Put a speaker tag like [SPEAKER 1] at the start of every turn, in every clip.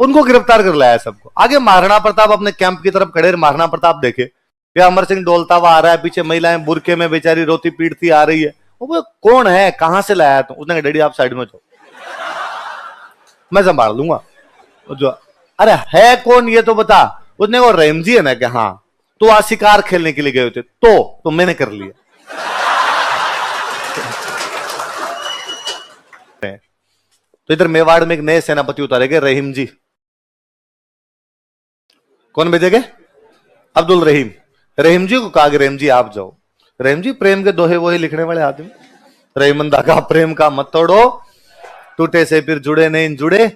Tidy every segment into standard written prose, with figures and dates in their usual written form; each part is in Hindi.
[SPEAKER 1] उनको गिरफ्तार कर लाया सबको। आगे महाराणा प्रताप अपने कैंप की तरफ खड़े, महाराणा प्रताप देखे कि अमर सिंह डोलता हुआ आ रहा है, पीछे महिलाएं बुरके में बेचारी रोती पीटती आ रही है। वो कौन है, कहां से लाया तुम? उसने कहा डैडी आप साइड में जाओ, मैं संभाल लूंगा। जो अरे है कौन ये तो बता। उसने वो रहीम जी है ना कि हाँ, तो आज शिकार खेलने के लिए गए थे तो मैंने कर लिया। तो इधर मेवाड़ में एक नए सेनापति उतारे गए, रहीम जी। कौन भेजे गए? अब्दुल रहीम। रहीम जी को कहा कि रहीम जी आप जाओ। रहीम जी प्रेम के दोहे वही लिखने वाले आदमी। रहीमंदा का प्रेम का मत तोड़ो, टूटे से फिर जुड़े नहीं जुड़े।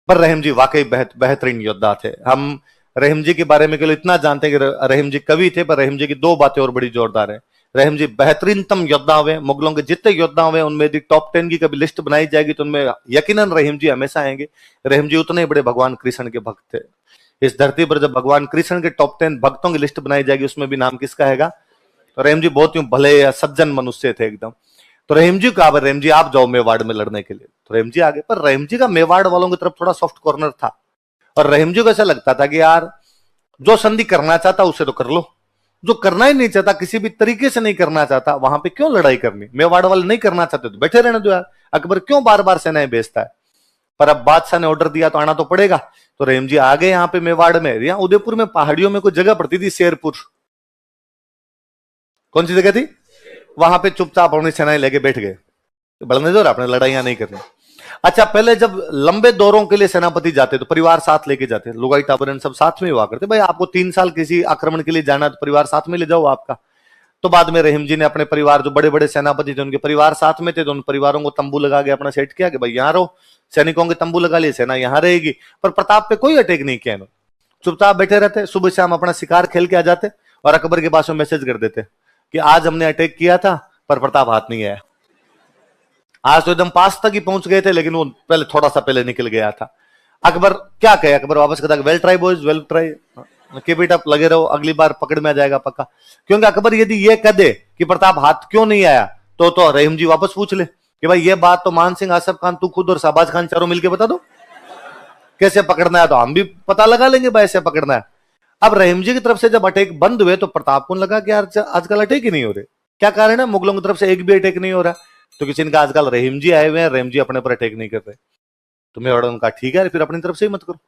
[SPEAKER 1] पर रहीम जी वाकई बेहतरीन योद्धा थे। हम रहीम जी के बारे में केवल इतना जानते हैं कि रहीम जी कवि थे, पर रहीम जी की दो बातें और बड़ी जोरदार है। रहीम जी बेहतरीनतम योद्धा हुए। मुगलों के जितने योद्धा हुए उनमें यदि टॉप 10 की कभी लिस्ट बनाई जाएगी तो उनमें यकीनन रहीम जी हमेशा आएंगे। रहीम जी उतने बड़े भगवान कृष्ण के भक्त थे। इस धरती पर जब भगवान कृष्ण के टॉप 10 भक्तों की लिस्ट बनाई जाएगी उसमें भी नाम किसका हैगा? तो रहीम जी बहुत ही भले सज्जन मनुष्य थे एकदम। तो रहीम जी कहा रहीम जी आप जाओ मेवाड़ में लड़ने के लिए। तो रहीम जी आगे, पर रहीम जी का मेवाड़ वालों की तरफ थोड़ा सॉफ्ट कॉर्नर था। और रहीम जी को ऐसा लगता था कि यार जो संधि करना चाहता उसे तो कर लो, जो करना ही नहीं चाहता, किसी भी तरीके से नहीं करना चाहता, वहां पे क्यों लड़ाई करनी? मेवाड़ वाले नहीं करना चाहते तो बैठे रहने दो यार, अकबर क्यों बार बार सेनाएं भेजता है? पर अब बादशाह ने ऑर्डर दिया तो आना तो पड़ेगा। तो रहीम जी आ गए यहाँ पे मेवाड़ में। यहाँ उदयपुर में पहाड़ियों में कोई जगह पड़ती थी शेरपुर। कौन सी जगह थी? वहां पे चुपचाप अपनी सेनाएं लेके बैठ गए, बढ़ने दो, अपने लड़ाइयां नहीं करनी। अच्छा पहले जब लंबे दौरों के लिए सेनापति जाते तो परिवार साथ लेके जाते, लुगाई टाबरन सब साथ में हुआ करते। भाई आपको 3 साल किसी आक्रमण के लिए जाना तो परिवार साथ में ले जाओ आपका। तो बाद में रहीम जी ने अपने परिवार, जो बड़े बड़े सेनापति थे उनके परिवार साथ में थे, तो उन परिवारों को तंबू लगा के अपना सेट किया कि भाई यहाँ रहो, सैनिकों के तंबू लगा लिए, सेना यहाँ रहेगी। पर प्रताप पे कोई अटैक नहीं किया इन्होंने, चुपचाप बैठे रहते, सुबह शाम अपना शिकार खेल के आ जाते और अकबर के पास में मैसेज कर देते कि आज हमने अटैक किया था पर प्रताप हाथ नहीं आया। आज तो एकदम पास तक ही पहुंच गए थे, लेकिन वो पहले थोड़ा सा पहले निकल गया था। अकबर क्या कहे? अकबर वापस कहता well try boys, well try, keep it up, लगे रहो, अगली बार पकड़ में आ जाएगा पक्का। क्योंकि अकबर यदि ये कह दे कि प्रताप हाथ क्यों नहीं आया तो रहीम जी वापस पूछ ले कि भाई ये बात तो मान सिंह, आसफ खान, तू खुद और शहबाज खान चारों मिलके बता दो कैसे पकड़ना है, तो हम भी पता लगा लेंगे भाई ऐसे पकड़ना है। अब रहीम जी की तरफ से जब अटैक बंद हुए तो प्रताप को लगा कि यार आजकल अटैक ही नहीं हो रहे, क्या कारण है? मुगलों की तरफ से एक भी अटैक नहीं हो रहा। तो किसी ने कहा आजकल रहीम जी आए हुए हैं, रहीम जी अपने पर अटैक नहीं कर रहे। तो मेवाड़ ने कहा ठीक है फिर अपनी तरफ से ही मत करो,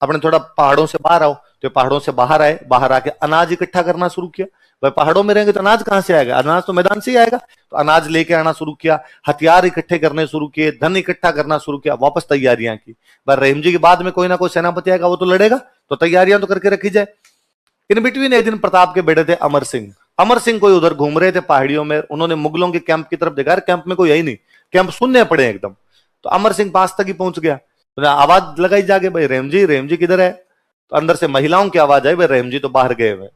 [SPEAKER 1] अपने थोड़ा पहाड़ों से बाहर आओ। तो पहाड़ों से बाहर आए, बाहर आके अनाज इकट्ठा करना शुरू किया। भाई पहाड़ों में रहेंगे तो अनाज कहां से आएगा? अनाज तो मैदान से ही आएगा। तो अनाज लेके आना शुरू किया, हथियार इकट्ठे करने शुरू किए, धन इकट्ठा करना शुरू किया, वापस तैयारियां की। भाई रहीम जी के बाद में कोई ना कोई सेनापति आएगा, वो तो लड़ेगा, तो तैयारियां तो करके रखी जाए। इन बिटवीन एक दिन प्रताप के बेटे थे अमर सिंह। अमर सिंह कोई उधर घूम रहे थे पहाड़ियों में, उन्होंने मुगलों के कैंप की तरफ देखा, कैंप में कोई है ही नहीं, कैंप शून्य पड़े एकदम। तो अमर सिंह पास तक ही पहुंच गया, तो आवाज लगाई जाके भाई रहीम जी किधर है? तो अंदर से महिलाओं की आवाज आई, भाई रहीम जी तो बाहर गए हुए।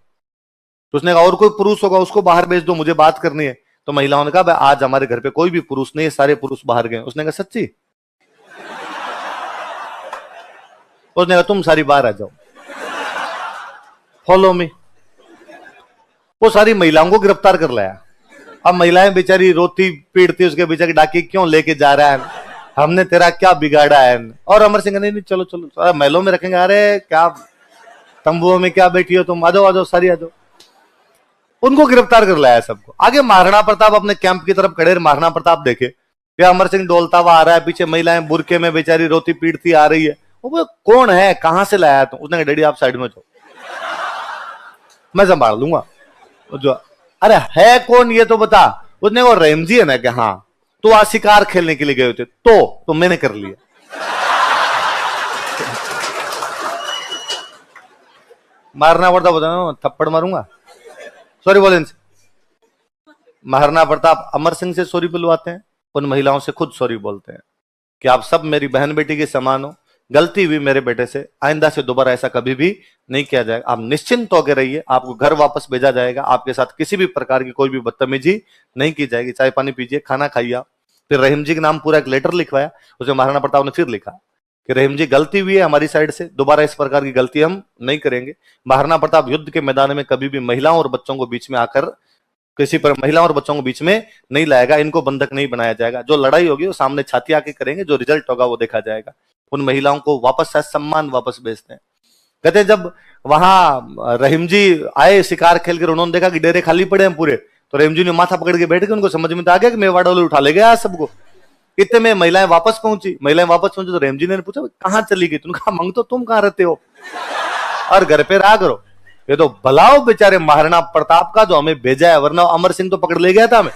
[SPEAKER 1] तो उसने कहा और कोई पुरुष होगा उसको बाहर भेज दो, मुझे बात करनी है। तो महिलाओं ने कहा भाई आज हमारे घर पे कोई भी पुरुष नहीं है, सारे पुरुष बाहर गए। उसने कहा सच्ची? उसने कहा तुम सारी बाहर आ जाओ, फॉलो मी। वो सारी महिलाओं को गिरफ्तार कर लाया। अब महिलाएं बेचारी रोती पीड़ती, उसके बेचारी डाके क्यों लेके जा रहा है, हमने तेरा क्या बिगाड़ा है? और अमर सिंह नहीं चलो चलो महलों में रखेंगे। अरे क्या तंबुओं में क्या बैठी हो तुम, आ जाओ सारी आ जाओ। उनको गिरफ्तार कर लाया सबको। आगे महाराणा प्रताप अपने कैंप की तरफ खड़े, महाराणा प्रताप देखे कि अमर सिंह डोलता हुआ आ रहा है, पीछे महिलाएं बुरके में बेचारी रोती पीड़ती आ रही है। वो कौन है, कहां से लाया तुम? उसने कहा डैडी आप साइड में जाओ, मैं संभाल लूंगा। जो अरे है कौन ये तो बता। उसने वो रहीम जी है ना कि हाँ, तो आज शिकार खेलने के लिए गए थे तो मैंने कर लिया। मारना पड़ता बता, थप्पड़ मारूंगा, सॉरी बोले इनसे। महाराणा प्रताप अमर सिंह से सॉरी बुलवाते हैं, उन महिलाओं से खुद सॉरी बोलते हैं कि आप सब मेरी बहन बेटी के समान हो, गलती हुई मेरे बेटे से, आइंदा से दोबारा ऐसा कभी भी नहीं किया जाएगा। आप निश्चिंत होकर रहिए, आपको घर वापस भेजा जाएगा, आपके साथ किसी भी प्रकार की कोई भी बदतमीजी नहीं की जाएगी। चाय पानी पीजिए, खाना खाइए। फिर रहीम जी के नाम पूरा एक लेटर लिखवाया, उसे महाराणा प्रताप ने फिर लिखा कि रहीम जी गलती हुई है हमारी साइड से, दोबारा इस प्रकार की गलती हम नहीं करेंगे। महाराणा प्रताप युद्ध के मैदान में कभी भी महिलाओं और बच्चों को बीच में आकर किसी पर, महिलाओं और बच्चों को बीच में नहीं लाएगा, इनको बंधक नहीं बनाया जाएगा। जो लड़ाई होगी वो सामने छाती आके करेंगे, जो रिजल्ट होगा वो देखा जाएगा। उन महिलाओं को वापस सम्मान वापस भेजते हैं। कहते हैं जब वहां रहीम जी आए शिकार खेल कर, उन्होंने देखा कि डेरे खाली पड़े हैं पूरे, तो रहीम जी ने माथा पकड़ के बैठ गए। उनको समझ में तो आ गया कि मेवाड़ वाले उठा ले गया सबको। इतने में महिलाएं वापस पहुंची। तो रहीम जी ने पूछा कहां चली गई? तुमने कहा मंग तो तुम कहां रहते हो और घर पे रहा करो। ये तो भलाओ बेचारे महाराणा प्रताप का जो हमें भेजा है, वरना अमर सिंह तो पकड़ ले गया था हमें।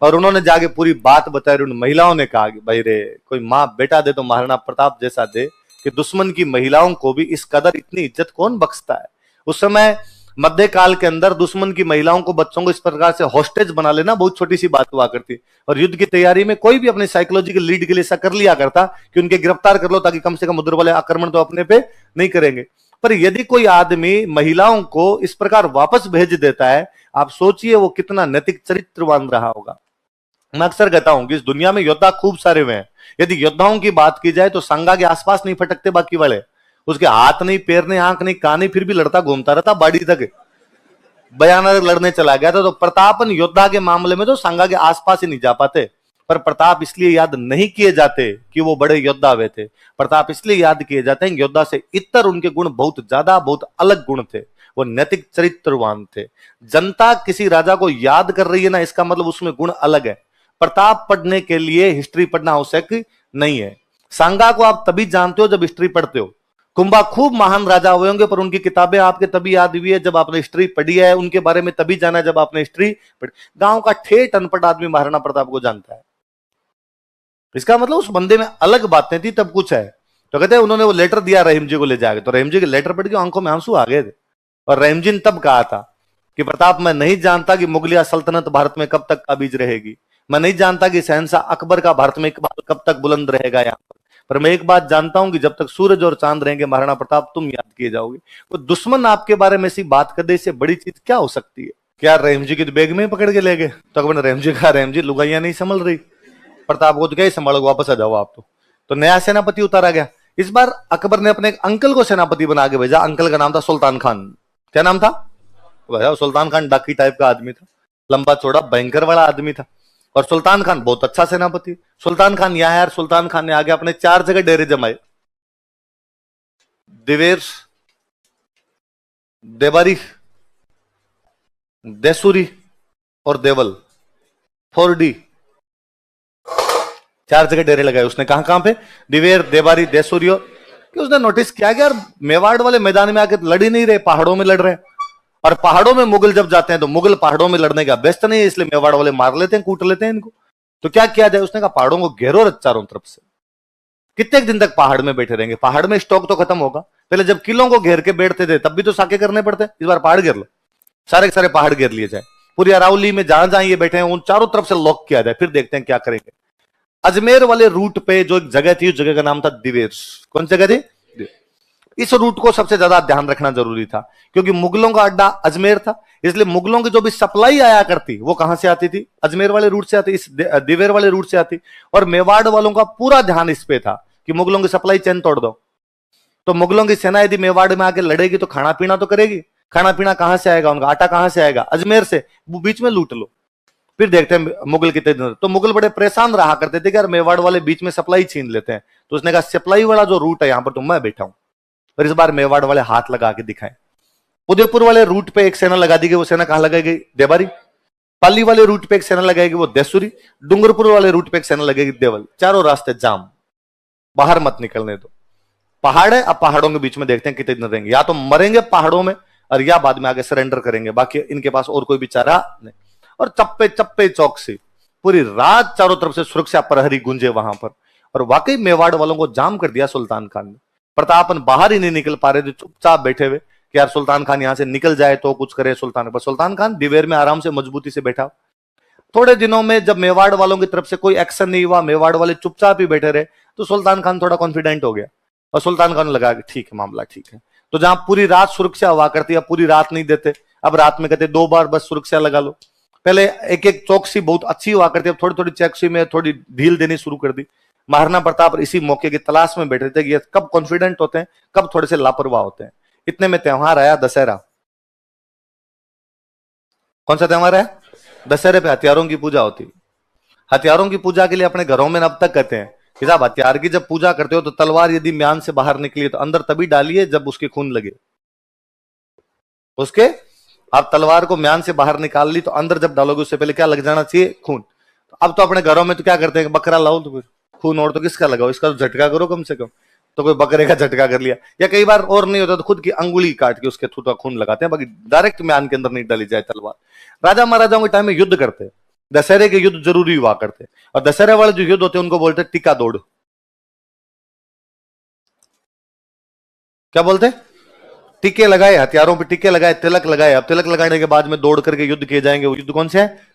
[SPEAKER 1] और उन्होंने जाके पूरी बात बताई। उन महिलाओं ने कहा कि भाई रे, कोई माँ बेटा दे तो महाराणा प्रताप जैसा दे कि दुश्मन की महिलाओं को भी इस कदर इतनी इज्जत कौन बख्शता है। उस समय मध्यकाल के अंदर दुश्मन की महिलाओं को, बच्चों को इस प्रकार से हॉस्टेज बना लेना बहुत छोटी सी बात हुआ करती। और युद्ध की तैयारी में कोई भी अपनी साइकोलॉजिकल लीड के लिए ऐसा कर लिया करता कि उनके गिरफ्तार कर लो, ताकि कम से कम उधर वाले आक्रमण तो अपने पे नहीं करेंगे। पर यदि कोई आदमी महिलाओं को इस प्रकार वापस भेज देता है, आप सोचिए वो कितना नैतिक चरित्रवान रहा होगा। मैं अक्सर कहता हूं कि इस दुनिया में योद्धा खूब सारे हुए हैं। यदि योद्धाओं की बात की जाए तो सांगा के आसपास नहीं फटकते बाकी वाले। उसके हाथ नहीं, पैर नहीं, आंख नहीं, कान नहीं, फिर भी लड़ता घूमता रहता बाड़ी तक। भयानक लड़ने चला गया था। तो प्रतापन योद्धा के मामले में तो सांगा के आसपास ही नहीं जा पाते। पर प्रताप इसलिए याद नहीं किए जाते कि वो बड़े योद्धा हुए थे। प्रताप इसलिए याद किए जाते हैं योद्धा से इतर उनके गुण बहुत ज्यादा, बहुत अलग गुण थे। वो नैतिक चरित्रवान थे। जनता किसी राजा को याद कर रही है ना, इसका मतलब उसमें गुण अलग है। प्रताप पढ़ने के लिए हिस्ट्री पढ़ना आवश्यक नहीं है। सांगा को आप तभी जानते हो जब हिस्ट्री पढ़ते हो। कुंभा खूब महान राजा हुए होंगे, पर उनकी किताबें आपके तभी याद हुई है जब आपने हिस्ट्री पढ़ी है। उनके बारे में तभी जाना है जब आपने हिस्ट्री पढ़ी। गांव का ठेठ अनपढ़ आदमी महाराणा प्रताप को जानता है। इसका मतलब उस बंदे में अलग बातें थी, तब कुछ है। तो कहते हैं उन्होंने वो लेटर दिया रहीम जी को ले जाके, तो रहीम जी के लेटर पढ़ के आंखों में आंसू आ गए थे। और रहीम जी ने तब कहा था कि प्रताप, मैं नहीं जानता कि मुगलिया सल्तनत भारत में कब तक काबिज रहेगी। मैं नहीं जानता कि शहंशाह अकबर का भारत में इकबाल कब तक बुलंद रहेगा यहाँ पर मैं एक बात जानता हूं कि जब तक सूरज और चांद रहेंगे महाराणा प्रताप तुम याद किए जाओगे। वो दुश्मन आपके बारे में ऐसी बात कर दे, इससे बड़ी चीज क्या हो सकती है? क्या रहीम जी की तो बैग में ही पकड़ के ले गए? तो अकबर ने रहीम जी कहा, रहीम जी लुगाइयां नहीं संभल रही, प्रताप को तो क्या ही संभालोगे, वापस आ जाओ आप। तो नया सेनापति उतारा गया। इस बार अकबर ने अपने एक अंकल को सेनापति बना के भेजा। अंकल का नाम था सुल्तान खान। क्या नाम था? सुल्तान खान डाकी टाइप का आदमी था, लंबा चौड़ा भयंकर वाला आदमी था। और सुल्तान खान बहुत अच्छा सेनापति। सुल्तान खान यहां यार, सुल्तान खान ने आगे अपने 4 जगह डेरे जमाए। दिवेर, देबारी, देसुरी और देवल, 4D, 4 जगह डेरे लगाए उसने। कहां कहां पे? दिवेर, देबारी, देसुरी। कि उसने नोटिस किया कि यार मेवाड़ वाले मैदान में आके लड़ ही नहीं रहे, पहाड़ों में लड़ रहे हैं। और पहाड़ों में मुगल जब जाते हैं तो मुगल पहाड़ों में लड़ने का बेस्ट नहीं है, इसलिए मेवाड़ वाले मार लेते हैं, कूट लेते हैं इनको। तो क्या किया जाए? उसने कहा पहाड़ों को घेरो चारों तरफ से। कितने दिन तक पहाड़ में बैठे रहेंगे? पहाड़ में स्टॉक तो खत्म होगा। पहले जब किलों को घेर के बैठते थे तब भी तो साके करने पड़ते। इस बार पहाड़ घेर लो, सारे के सारे पहाड़ घेर लिए जाए। पूरी अरावली में जहां जहां ये बैठे हैं उन चारों तरफ से लॉक किया जाए, फिर देखते हैं क्या करेंगे। अजमेर वाले रूट पे जो एक जगह थी, उस जगह का नाम था दिवेर। कौन सी जगह थी? इस रूट को सबसे ज्यादा ध्यान रखना जरूरी था, क्योंकि मुगलों का अड्डा अजमेर था। इसलिए मुगलों की जो भी सप्लाई आया करती वो कहां से आती थी? अजमेर वाले रूट से आती, इस दिवेर वाले रूट से आती। और मेवाड़ वालों का पूरा ध्यान इस पे था कि मुगलों की सप्लाई चेन तोड़ दो। तो मुगलों की सेना यदि मेवाड़ में आके लड़ेगी तो खाना पीना तो करेगी। खाना पीना कहां से आएगा? उनका आटा कहां से आएगा? अजमेर से। वो बीच में लूट लो, फिर देखते हैं मुगल कितने दिन। तो मुगल बड़े परेशान रहा करते थे कि यार मेवाड़ वाले बीच में सप्लाई छीन लेते हैं। तो उसने कहा सप्लाई वाला जो रूट है यहां पर तो मैं बैठा हूं। पर इस बार मेवाड़ वाले हाथ लगा के दिखाए। उदयपुर वाले रूट पे एक सेना लगा दी गई। वो सेना कहां लगाएगी? देबारी। पाली वाले रूट पे एक सेना लगाएगी, वो देसुरी। डूंगरपुर वाले रूट पे एक सेना लगेगी, देवल। चारों रास्ते जाम, बाहर मत निकलने दो। पहाड़ है, अब पहाड़ों के बीच में देखते हैं कितने दिन रहेंगे। या तो मरेंगे पहाड़ों में और या बाद में आगे सरेंडर करेंगे, बाकी इनके पास और कोई भी चारा नहीं। और चप्पे चप्पे चौकसी, पूरी रात चारों तरफ से सुरक्षा प्रहरी गूंजे वहां पर। और वाकई मेवाड़ वालों को जाम कर दिया सुल्तान खान ने। प्रतापन बाहर ही नहीं निकल पा रहे थे, चुपचाप बैठे हुए कि यार सुल्तान खान यहां से निकल जाए तो कुछ करे सुल्तान। पर सुल्तान खान दिवेर में आराम से मजबूती से बैठा। थोड़े दिनों में जब मेवाड़ वालों की तरफ से कोई एक्शन नहीं हुआ, मेवाड़ वाले चुपचाप ही बैठे रहे, तो सुल्तान खान थोड़ा कॉन्फिडेंट हो गया। और सुल्तान खान लगा कि ठीक है, मामला ठीक है। तो जहां पूरी रात सुरक्षा हुआ करती है, पूरी रात नहीं देते, अब रात में कहते 2 बार बस सुरक्षा लगा लो। पहले एक एक चौकसी बहुत अच्छी हुआ करती है, अब थोड़ी थोड़ी चौकसी में थोड़ी ढील देनी शुरू कर दी। महाराणा प्रताप इसी मौके की तलाश में बैठे थे कि ये कब कॉन्फिडेंट होते हैं, कब थोड़े से लापरवाह होते हैं। इतने में त्योहार आया दशहरा। कौन सा त्योहार है? दशहरे पे हथियारों की पूजा होती। हथियारों की पूजा के लिए अपने घरों में अब तक कहते हैं कि साहब हथियार की जब पूजा करते हो तो तलवार यदि म्यान से बाहर निकली तो अंदर तभी डालिए जब उसके खून लगे। उसके आप तलवार को म्यान से बाहर निकाल ली तो अंदर जब डालोगे उससे पहले क्या लग जाना चाहिए? खून। तो अब तो अपने घरों में तो क्या करते हैं, बकरा लाओ तो फिर खून और तो किसका लगाओ, इसका तो झटका करो कम से कम। तो कोई बकरे का झटका कर लिया, या कई बार और नहीं होता तो खुद की अंगुली काट के उसके थूथा खून लगाते हैं, बाकी डायरेक्ट म्यान के अंदर नहीं डाली जाए तलवार। राजा महाराजाओं के टाइम में युद्ध करते, दशहरे के युद्ध जरूरी हुआ करते, और दशहरे वाले जो युद्ध होते हैं उनको बोलते टीका दौड़। क्या बोलते? टीके लगाए, हथियारों पे टीके लगाए, तिलक लगाए। अब तिलक लगाने के बाद में दौड़ करके युद्ध किए जाएंगे, वो युद्ध कौन से है?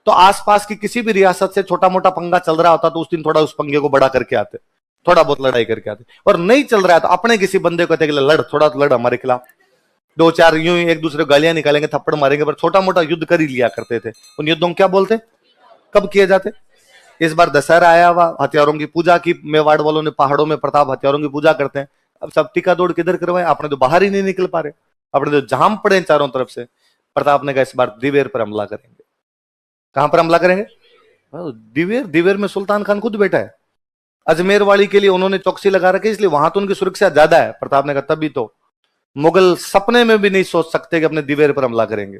[SPEAKER 1] तो आसपास की किसी भी रियासत से छोटा मोटा पंगा चल रहा होता तो उस दिन थोड़ा उस पंगे को बड़ा करके आते, थोड़ा बहुत लड़ाई करके आते। और नहीं चल रहा है तो अपने किसी बंदे को कहते लड़, थोड़ा तो लड़ हमारे खिलाफ, दो चार यूं ही एक दूसरे को गालियां निकालेंगे, थप्पड़ मारेंगे, पर छोटा मोटा युद्ध कर ही लिया करते थे। उन युद्धों को क्या बोलते, कब किए जाते? इस बार दशहरा आया हुआ, हथियारों की पूजा की, मेवाड़ वालों ने पहाड़ों में प्रताप हथियारों की पूजा करते हैं। अब सब टीका दौड़ किधर करवाए, आपने तो बाहर ही नहीं निकल पा रहे, अपने तो जाम पड़े हैं चारों तरफ से। प्रताप ने कहा इस बार दिवेर पर हमला करेंगे। कहां पर हमला करेंगे? दिवेर। दिवेर में सुल्तान खान खुद बैठा है। अजमेर वाली के लिए उन्होंने चौकसी लगा रखी, इसलिए वहां तो उनकी सुरक्षा ज्यादा है। प्रताप ने कहा तभी तो मुगल सपने में भी नहीं सोच सकते कि अपने दिवेर पर हमला करेंगे।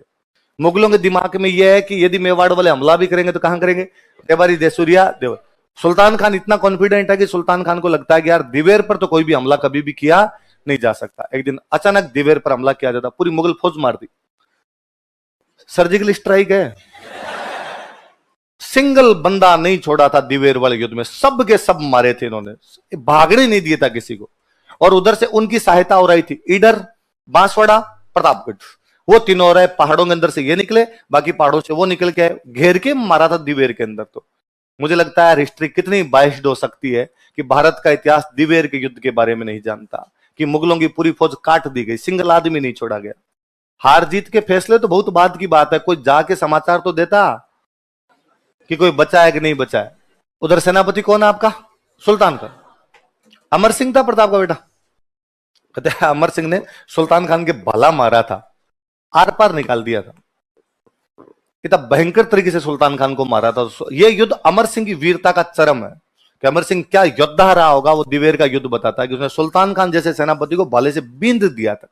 [SPEAKER 1] मुगलों के दिमाग में यह है कि यदि मेवाड़ वाले हमला भी करेंगे तो कहां करेंगे? देवारी देसुरिया देवर। सुल्तान खान इतना कॉन्फिडेंट है कि सुल्तान खान को लगता है कि यार दिवेर पर तो कोई भी हमला कभी भी किया नहीं जा सकता। एक दिन अचानक दिवेर पर हमला किया जाता, पूरी मुगल फौज मार दी। सर्जिकल स्ट्राइक है, सिंगल बंदा नहीं छोड़ा था दिवेर वाले युद्ध में, सब के सब मारे थे इन्होंने, भागने नहीं दिया था किसी को। और उधर से उनकी सहायता हो रही थी ईडर, बांसवाड़ा, प्रतापगढ़। वो तीनों हो रहे, पहाड़ों के अंदर से ये निकले, बाकी पहाड़ों से वो निकल के घेर के मारा था दिवेर के अंदर। तो मुझे लगता है हिस्ट्री कितनी बाइस्ड हो सकती है कि भारत का इतिहास दिवेर के युद्ध के बारे में नहीं जानता, कि मुगलों की पूरी फौज काट दी गई, सिंगल आदमी नहीं छोड़ा गया। हार जीत के फैसले तो बहुत बाद की बात है, कोई जाके समाचार तो देता कि कोई बचा है कि नहीं बचा है। उधर सेनापति कौन है आपका? सुल्तान खान। अमर सिंह था प्रताप का बेटा। कहते हैं अमर सिंह ने सुल्तान खान के भला मारा था, आर पार निकाल दिया था, इतना भयंकर तरीके से सुल्तान खान को मारा था। यह युद्ध अमर सिंह की वीरता का चरम है, कि अमर सिंह क्या योद्धा रहा होगा। वो दिवेर का युद्ध बताता है कि उसने सुल्तान खान जैसे सेनापति को भाले से बींद दिया था।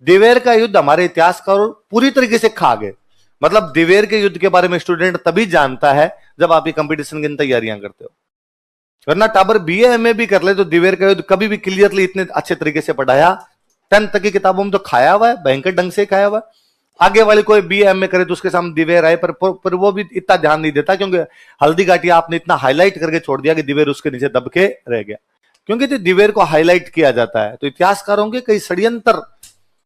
[SPEAKER 1] दिवेर का युद्ध हमारे इतिहास का पूरी तरीके से खा गए। मतलब दिवेर के युद्ध के बारे में स्टूडेंट तभी जानता है जब आप ये कंपटीशन की तैयारियां करते हो, वरना टाबर बीए एमए भी कर ले तो दिवेर का युद्ध कभी भी क्लियरली इतने अच्छे तरीके से पढ़ाया 10th तक की किताबों में तो खाया हुआ है, भयंकर ढंग से खाया हुआ है। आगे वाले कोई बीए एमए करे तो उसके सामने दिवेर आए, पर वो भी इतना ध्यान नहीं देता, क्योंकि हल्दी घाटी आपने इतना हाईलाइट करके छोड़ दिया कि दिवेर उसके नीचे दब के रह गया। क्योंकि दिवेर को हाईलाइट किया जाता है तो इतिहासकारों के कई षड्यंत्र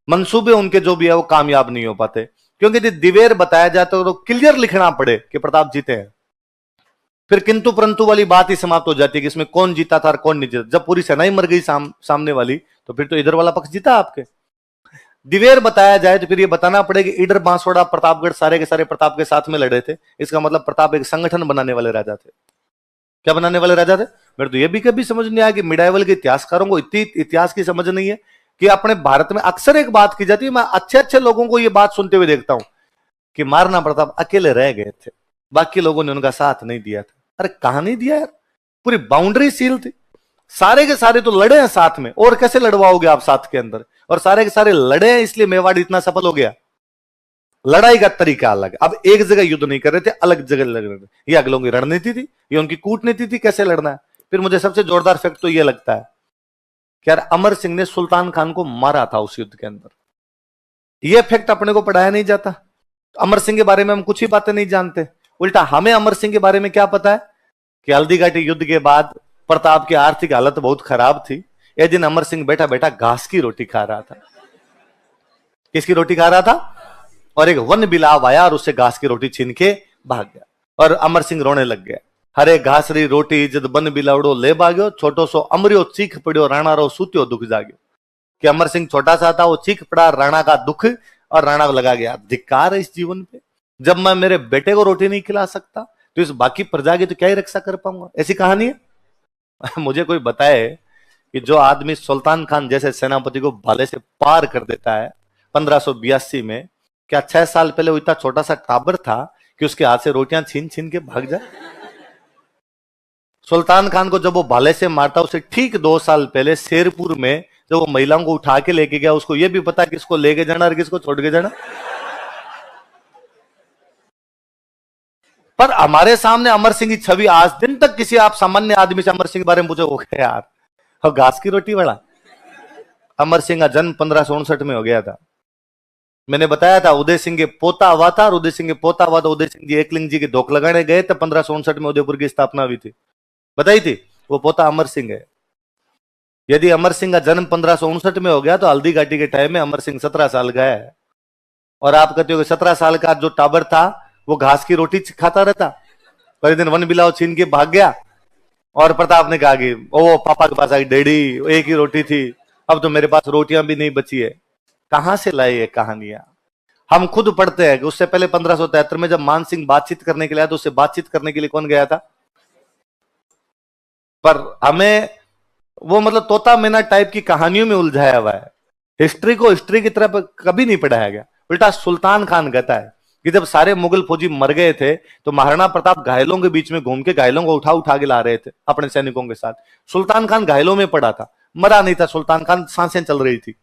[SPEAKER 1] मंसूबे उनके जो भी है वो कामयाब नहीं हो पाते, क्योंकि दिवेर बताया जाता है तो क्लियर लिखना पड़े कि प्रताप जीते हैं। फिर किंतु परंतु वाली बात ही समाप्त हो जाती है कि इसमें कौन जीता था और कौन नहीं जीता। जब पूरी सेना ही मर गई सामने वाली, तो फिर तो इधर वाला पक्ष जीता आपके। दिवेर बताया जाए तो फिर ये बताना पड़ेगा ईडर, बांसवाड़ा, प्रतापगढ़ सारे के सारे प्रताप के साथ में लड़े थे। इसका मतलब प्रताप एक संगठन बनाने वाले राजा थे। क्या बनाने वाले राजा थे? मेरे तो ये भी कभी समझ नहीं आया कि मिडाइवल के इतिहासकारों को इतनी इतिहास की समझ नहीं है कि अपने भारत में अक्सर एक बात की जाती है, मैं अच्छे अच्छे लोगों को ये बात सुनते हुए देखता हूं कि महाराणा प्रताप अकेले रह गए थे, बाकी लोगों ने उनका साथ नहीं दिया था। अरे कहां नहीं दिया यार, पूरी बाउंड्री सील थी, सारे के सारे तो लड़े हैं साथ में, और कैसे लड़वाओगे आप साथ के अंदर? और सारे के सारे लड़े हैं इसलिए मेवाड़ इतना सफल हो गया। लड़ाई का तरीका अलग है। अब एक जगह युद्ध नहीं कर रहे थे, अलग जगह लड़ रहे थे। ये अगलों की रणनीति थी, ये उनकी कूटनीति थी, कैसे लड़ना है। फिर मुझे सबसे जोरदार फैक्ट तो ये लगता है कि यार अमर सिंह ने सुल्तान खान को मारा था उस युद्ध के अंदर। यह फैक्ट अपने को पढ़ाया नहीं जाता। अमर सिंह के बारे में हम कुछ ही बातें नहीं जानते, उल्टा हमें अमर सिंह के बारे में क्या पता है कि हल्दी घाटी युद्ध के बाद प्रताप की आर्थिक हालत बहुत खराब थी। एक दिन अमर सिंह बैठा बैठा घास की रोटी खा रहा था। किसकी रोटी खा रहा था? और एक वन बिलाव आया और उससे घास की रोटी छीन के भाग गया, और अमर सिंह रोने लग गया। हरे घास री रोटी जद बन बिलावड़ो ले भाग्यो, छोटो सो अमरियो चीख पड़ियो, राणा रो सूत्यो दुख जाग्यो। कि अमर सिंह छोटा सा था, वो चीख पड़ा राणा का दुख, और राणा को लगा गया धिक्कार है इस जीवन पे, जब मैं मेरे बेटे को रोटी नहीं खिला सकता तो इस बाकी प्रजा की तो क्या ही रक्षा कर पाऊंगा। ऐसी कहानी है। मुझे कोई बताए कि जो आदमी सुल्तान खान जैसे सेनापति को भाले से पार कर देता है 1582 में, क्या 6 साल पहले वो इतना छोटा सा टाबर था कि उसके हाथ से रोटियां छीन छीन के भाग जाए? सुल्तान खान को जब वो भाले से मारता, उसे ठीक 2 साल पहले शेरपुर में जब वो महिलाओं को उठा के लेके गया, उसको ये भी पता किसको लेके जाना और किसको छोड़ के जाना। पर हमारे सामने अमर सिंह की छवि आज दिन तक, किसी आप सामान्य आदमी से अमर सिंह के बारे में पूछो, ओके यार, और घास की रोटी वाला। अमर सिंह का जन्म 1559 में हो गया था। मैंने बताया था उदय सिंह के पोता हुआ था, और उदय सिंह के पोता हुआ था उदय सिंह जी एकलिंग जी के धोख लगाने गए थे, 1559 में उदयपुर की स्थापना हुई थी, बताई थी। वो पोता अमर सिंह है। यदि अमर सिंह का जन्म 1559 में हो गया तो हल्दी घाटी के टाइम में अमर सिंह 17 साल का है। और आप कहते हो कि 17 साल का जो टाबर था वो घास की रोटी खाता रहता। पर दिन वन बिलाव छीन के भाग गया, और प्रताप ने कहा कि ओ पापा के पास आई डैडी, एक ही रोटी थी, अब तो मेरे पास रोटियां भी नहीं बची है। कहां से लाए ये कहानियां? हम खुद पढ़ते हैं कि उससे पहले 1573 में जब मान सिंह बातचीत करने के लिए आया तो उससे बातचीत करने के लिए कौन गया था? पर हमें वो मतलब तोता मैना टाइप की कहानियों में उलझाया हुआ है। हिस्ट्री को हिस्ट्री की तरफ कभी नहीं पढ़ाया गया। उल्टा सुल्तान खान कहता है कि जब सारे मुगल फौजी मर गए थे तो महाराणा प्रताप घायलों के बीच में घूम के घायलों को उठा उठा के ला रहे थे अपने सैनिकों के साथ। सुल्तान खान घायलों में पड़ा था, मरा नहीं था सुल्तान खान, सांसें चल रही थी।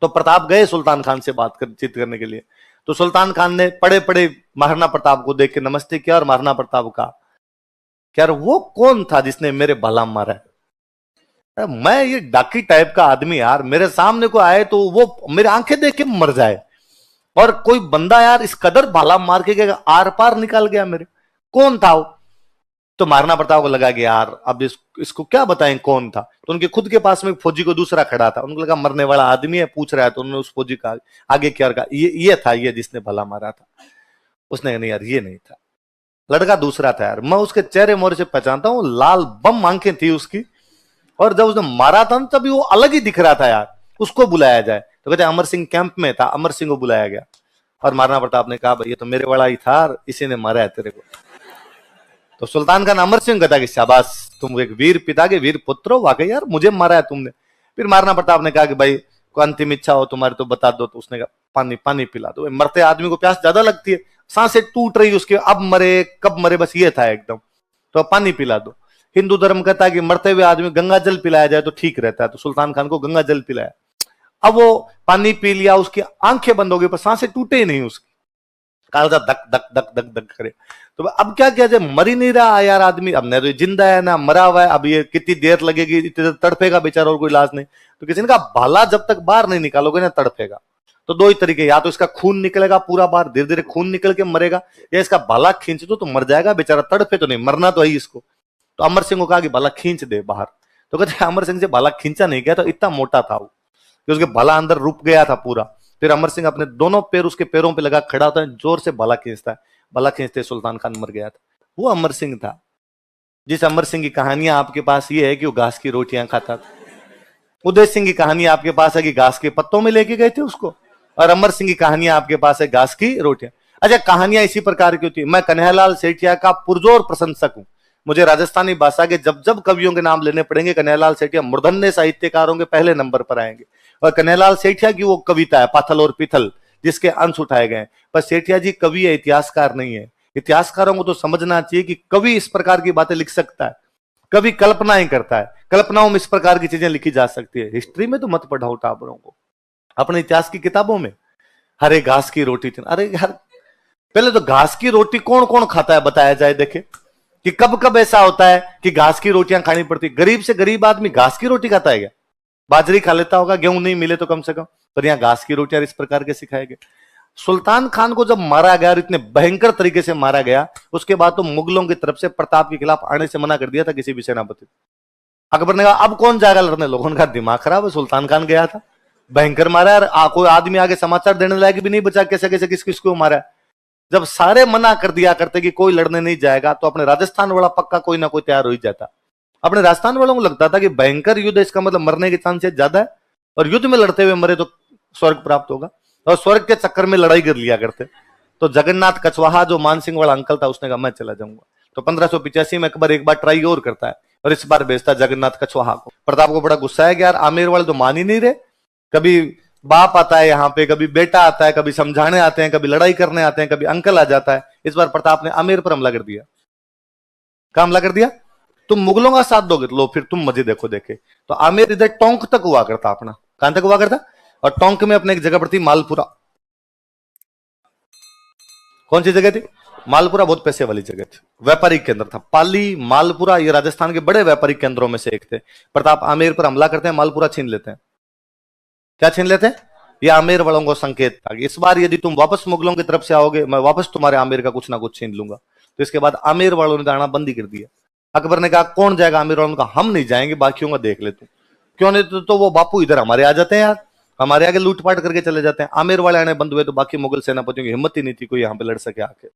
[SPEAKER 1] तो प्रताप गए सुल्तान खान से बातचीत करने के लिए। तो सुल्तान खान ने पड़े पड़े महाराणा प्रताप को देख के नमस्ते किया, और महाराणा प्रताप का यार वो कौन था जिसने मेरे भला मारा है? मैं ये डाकी टाइप का आदमी यार, मेरे सामने को आए तो वो मेरे आंखें देख के मर जाए, और कोई बंदा यार इस कदर भाला मार के गया, आर पार निकाल गया मेरे, कौन था वो? तो महाराणा प्रताप को लगा कि यार अब इसको क्या बताएं कौन था। तो उनके खुद के पास में फौजी को दूसरा खड़ा था, उनको लगा मरने वाला आदमी है, पूछ रहा है। तो उन्होंने उस फौजी का आगे क्या कहा, ये था, ये जिसने भला मारा था। उसने नहीं यार, ये नहीं था, लड़का दूसरा था यार, मैं उसके चेहरे मोहरे से पहचानता हूँ, लाल बम आंखें थी उसकी, और जब उसने मारा था तभी वो अलग ही दिख रहा था यार, उसको बुलाया जाए। तो कहते अमर सिंह कैंप में था, अमर सिंह को बुलाया गया, और महाराणा प्रताप ने कहा भाई ये तो मेरे वाला ही था, इसी ने मारा है तेरे को। तो सुल्तान खान अमर सिंह कहता कि शाबाश, तुम एक वीर पिता के वीर पुत्र हो, वाकई यार मुझे मारा है तुमने। फिर महाराणा प्रताप ने कहा कि भाई कोई अंतिम इच्छा हो तुम्हारी तो बता दो। तो उसने कहा पानी पानी पिला दो। मरते आदमी को प्यास ज्यादा लगती है, सांसें टूट रही उसके, अब मरे कब मरे बस ये था एकदम, तो पानी पिला दो। हिंदू धर्म कहता है कि मरते हुए आदमी गंगा जल पिलाया जाए तो ठीक रहता है, तो सुल्तान खान को गंगा जल पिलाया। अब वो पानी पी लिया, उसकी आंखें बंद हो गई पर सांसें टूटे ही नहीं उसकी, कालजा धक धक धक धक धक करे। तो अब क्या किया जाए, मर ही नहीं रहा यार आदमी, अब न तो जिंदा है ना मरा हुआ है, अब ये कितनी देर लगेगी, इतनी देर तड़पेगा बेचारा और कोई इलाज नहीं। तो किसी ने कहा भाला जब तक बाहर नहीं निकालोगे ना तड़पेगा। तो दो ही तरीके, या तो इसका खून निकलेगा पूरा बाहर, धीरे धीरे खून निकल के मरेगा, या इसका भाला खींच दो तो मर जाएगा बेचारा, तड़पे तो नहीं, मरना तो है इसको। तो अमर सिंह को कहा कि भाला खींच दे बाहर। तो कहते अमर सिंह से भाला खींचा नहीं गया, तो इतना मोटा था वो कि उसके भाला अंदर रुक गया था पूरा। फिर अमर सिंह अपने दोनों पैर उसके पैरों पे लगा खड़ा होता है, जोर से भाला खींचता है, भाला खींचते सुल्तान खान मर गया था। वो अमर सिंह था। जिस अमर सिंह की कहानियां आपके पास ये है कि वो घास की रोटियां खाता था। उदय सिंह की कहानी आपके पास है कि घास के पत्तों में लेके गए थे उसको, और अमर सिंह की कहानियां आपके पास है घास की रोटियां। अच्छा, कहानियां इसी प्रकार की होती है। मैं कन्हैयालाल सेठिया का पुरजोर प्रशंसक हूं। मुझे राजस्थानी भाषा के जब जब कवियों के नाम लेने पड़ेंगे, कन्हैयालाल सेठिया मूर्धन्य साहित्यकारों के पहले नंबर पर आएंगे। और कन्हैयालाल सेठिया की वो कविता है पाथल और पिथल, जिसके अंश उठाए गए। पर सेठिया जी कवि है, इतिहासकार नहीं है। इतिहासकारों को तो समझना चाहिए कि कवि इस प्रकार की बातें लिख सकता है, कवि कल्पनाएं करता है, कल्पनाओं में इस प्रकार की चीजें लिखी जा सकती है। हिस्ट्री में तो मत पढ़ाओ टाबरों को, अपने इतिहास की किताबों में। हरे घास की रोटी थी, अरे यार पहले तो घास की रोटी कौन कौन खाता है बताया जाए, देखे कि कब कब ऐसा होता है कि घास की रोटियां खानी पड़ती। गरीब से गरीब आदमी घास की रोटी खाता है क्या? बाजरी खा लेता होगा, गेहूं नहीं मिले तो कम से कम, पर यहां घास की रोटियां इस प्रकार के सिखाए गए। सुल्तान खान को जब मारा गया और इतने भयंकर तरीके से मारा गया, उसके बाद तो मुगलों की तरफ से प्रताप के खिलाफ आने से मना कर दिया था किसी भी सेनापति। अकबर ने कहा अब कौन जाएगा लड़ने, लोगों का दिमाग खराब है, सुल्तान खान गया था भयंकर मारा है, कोई आदमी आगे समाचार देने लायक भी नहीं बचा कैसे कैसे किस किसको मारा है। जब सारे मना कर दिया करते कि कोई लड़ने नहीं जाएगा, तो अपने राजस्थान वाला पक्का कोई ना कोई तैयार हो ही जाता। अपने राजस्थान वालों को लगता था कि भयंकर युद्ध, इसका मतलब मरने के चांसेस ज्यादा है, और युद्ध में लड़ते हुए मरे तो स्वर्ग प्राप्त होगा, और स्वर्ग के चक्कर में लड़ाई कर लिया करते। तो जगन्नाथ कछवाहा जो मानसिंह वाला अंकल था, उसने कहा मैं चला जाऊंगा। तो 1585 में अकबर एक बार ट्राई और करता है, और इस बार भेजता जगन्नाथ कछवाहा को। प्रताप को बड़ा गुस्सा है कि यार आमेर वाले तो मान ही नहीं रहे, कभी बाप आता है यहाँ पे, कभी बेटा आता है, कभी समझाने आते हैं, कभी लड़ाई करने आते हैं, कभी अंकल आ जाता है। इस बार प्रताप ने आमेर पर हमला कर दिया। क्या हमला कर दिया? तुम मुगलों का साथ दोगे तो लो फिर तुम मजे देखो देखे। तो आमेर इधर टोंक तक हुआ करता अपना, कहां तक हुआ करता, और टोंक में अपने एक जगह पड़ती मालपुरा। कौन सी जगह थी? मालपुरा बहुत पैसे वाली जगह थी, व्यापारिक केंद्र था। पाली, मालपुरा ये राजस्थान के बड़े व्यापारिक केंद्रों में से एक थे। प्रताप आमेर पर हमला करते हैं, मालपुरा छीन लेते हैं। क्या छीन लेते हैं? ये आमेर वालों को संकेत था कि इस बार यदि तुम वापस मुगलों की तरफ से आओगे, मैं वापस तुम्हारे आमेर का कुछ ना कुछ छीन लूंगा। तो इसके बाद आमेर वालों ने आना बंद ही कर दिया। अकबर ने कहा कौन जाएगा आमेर वालों का, हम नहीं जाएंगे, बाकियों का देख ले तू। क्यों नहीं? तो वो बापू इधर हमारे आ जाते हैं यार, हमारे आगे लूटपाट करके चले जाते हैं। आमेर वाले आने बंद हुए तो बाकी मुगल सेनापतियों की हिम्मत ही नहीं थी कोई यहां पे लड़ सके आके।